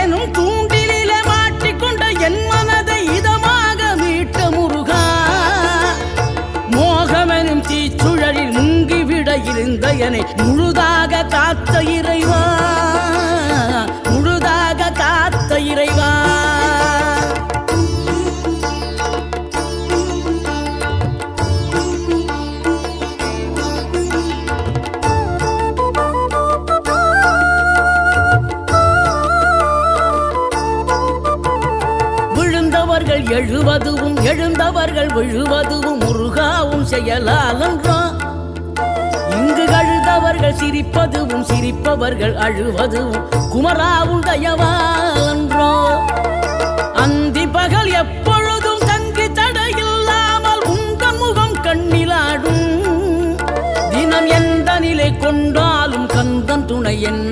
எனும் தூண்டிலே மாட்டிக்கொண்ட என் மனதை இதமாக மீட்ட முருகா மோகமெனும் தீச்சுழலில் முங்கிவிட இருந்த என்னை முழுதாக காத்த இறைவா முழுதாக காத்த இறைவா எழுவதுவும் எழுந்தவர்கள் விழுவதுவும் முருகாவும் செயலாலன்றோ இங்கு அழுதவர்கள் சிரிப்பதுவும் சிரிப்பவர்கள் அழுவதுவும் குமராவும் தயவாலன்றோ அந்தி பகல் எப்பொழுதும் தங்கி தடையில்லாமல் உங்கள் முகம் கண்ணிலாடும் தினம் எந்த நிலை கொண்டாலும் கந்தன் துணை என்ற